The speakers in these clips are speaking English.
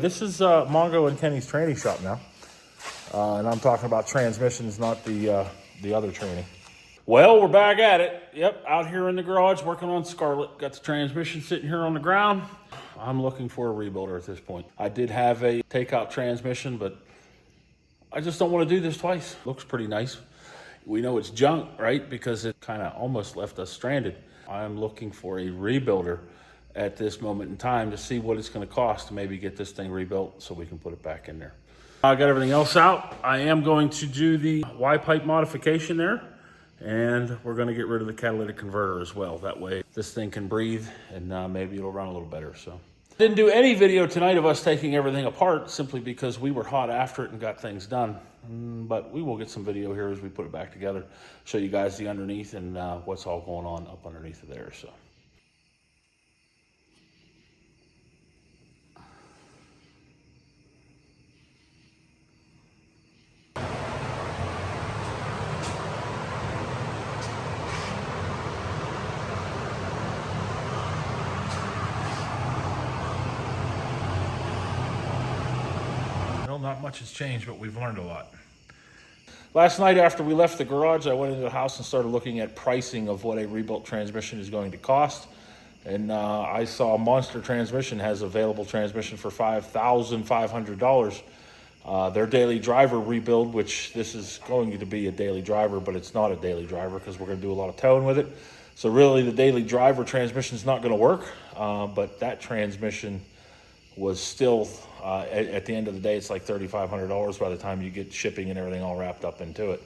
This is Mongo and Kenny's training shop now. And I'm talking about transmissions, not the other training. Well, we're back at it. Yep, out here in the garage working on Scarlet. Got the transmission sitting here on the ground. I'm looking for a rebuilder at this point. I did have a takeout transmission, but I just don't want to do this twice. Looks pretty nice. We know it's junk, right? Because it kind of almost left us stranded. I'm looking for a rebuilder at this moment in time to see what it's going to cost to maybe get this thing rebuilt so we can put it back in there. I got everything else out. I am going to do the Y-pipe modification there, and we're going to get rid of the catalytic converter as well. That way this thing can breathe and maybe it'll run a little better. So didn't do any video tonight of us taking everything apart simply because we were hot after it and got things done. But we will get some video here as we put it back together, show you guys the underneath and what's all going on up underneath of there. So. Not much has changed, but we've learned a lot. Last night after we left the garage, I went into the house and started looking at pricing of what a rebuilt transmission is going to cost. And I saw Monster Transmission has available transmission for $5,500. Their daily driver rebuild, which this is going to be a daily driver, but it's not a daily driver because we're going to do a lot of towing with it. So really the daily driver transmission is not going to work, but that transmission was still, at the end of the day, it's like $3,500 by the time you get shipping and everything all wrapped up into it.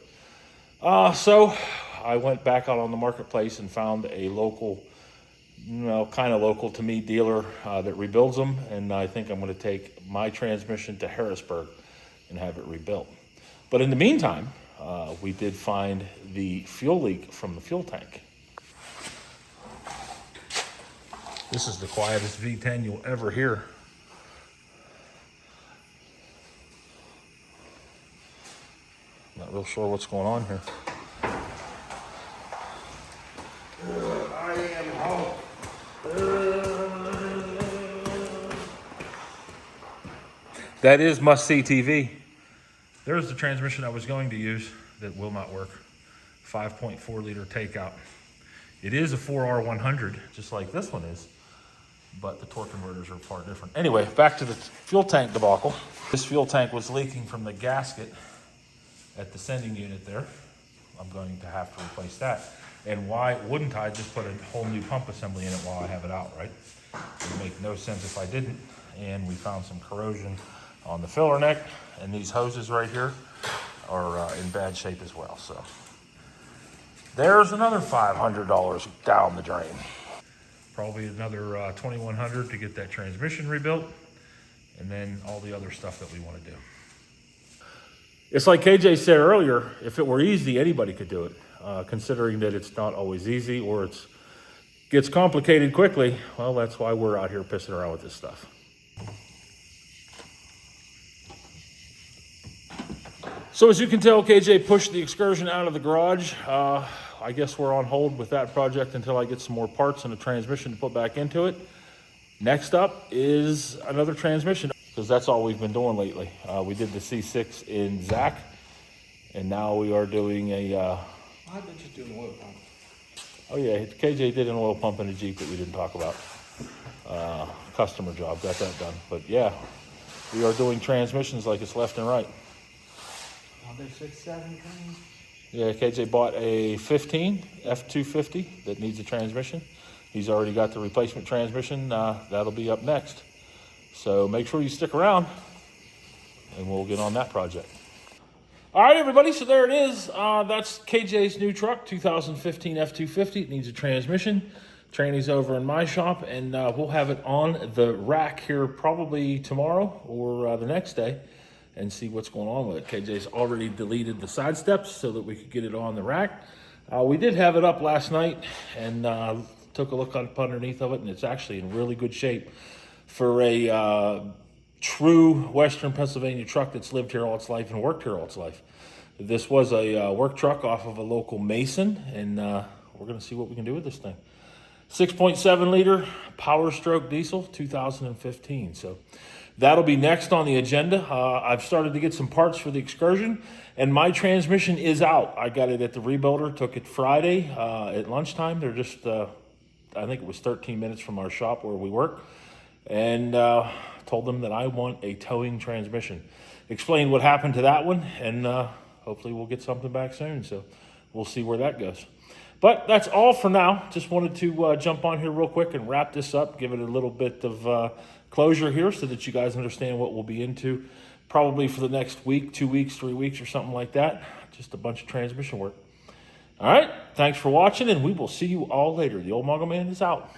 So I went back out on the marketplace and found a local, kind of local to me dealer that rebuilds them. And I think I'm going to take my transmission to Harrisburg and have it rebuilt. But in the meantime, we did find the fuel leak from the fuel tank. This is the quietest V10 you'll ever hear. Not real sure what's going on here. I am home. That is must-see TV. There's the transmission I was going to use that will not work. 5.4 liter takeout. It is a 4R100, just like this one is, but the torque converters are far different. Anyway, back to the fuel tank debacle. This fuel tank was leaking from the gasket at the sending unit there. I'm going to have to replace that. And why wouldn't I just put a whole new pump assembly in it while I have it out, right? It would make no sense if I didn't. And we found some corrosion on the filler neck, and these hoses right here are in bad shape as well. So there's another $500 down the drain. Probably another $2,100 to get that transmission rebuilt, and then all the other stuff that we want to do. It's like KJ said earlier, if it were easy, anybody could do it. Considering that it's not always easy or it gets complicated quickly, well, that's why we're out here pissing around with this stuff. So as you can tell, KJ pushed the Excursion out of the garage. I guess we're on hold with that project until I get some more parts and a transmission to put back into it. Next up is another transmission, because that's all we've been doing lately. We did the C6 in Zach, and now we are doing a... I bet you do an oil pump. Oh yeah, KJ did an oil pump in a Jeep that we didn't talk about. Customer job, got that done. But yeah, we are doing transmissions like it's left and right. Are they 6-7 trains? Yeah, KJ bought a 15 F250 that needs a transmission. He's already got the replacement transmission. That'll be up next. So make sure you stick around and we'll get on that project. All right, everybody, so there it is. That's KJ's new truck, 2015 F250. It needs a transmission. Training's over in my shop, and we'll have it on the rack here probably tomorrow or the next day and see what's going on with it. KJ's already deleted the side steps so that we could get it on the rack. We did have it up last night and took a look up underneath of it, and it's actually in really good shape for a true Western Pennsylvania truck that's lived here all its life and worked here all its life. This was a work truck off of a local mason, and we're going to see what we can do with this thing. 6.7 liter Power Stroke diesel, 2015. So That'll be next on the agenda. I've started to get some parts for the Excursion, and my transmission is out. I got it at the rebuilder, took it Friday at lunchtime. They're just, I think it was 13 minutes from our shop where we work, and told them that I want a towing transmission. Explained what happened to that one, and hopefully we'll get something back soon, so we'll see where that goes. But that's all for now. Just wanted to jump on here real quick and wrap this up, give it a little bit of closure here so that you guys understand what we'll be into probably for the next week, 2 weeks, 3 weeks, or something like that. Just a bunch of transmission work. All right, thanks for watching, and we will see you all later. The Old Mogul Man is out.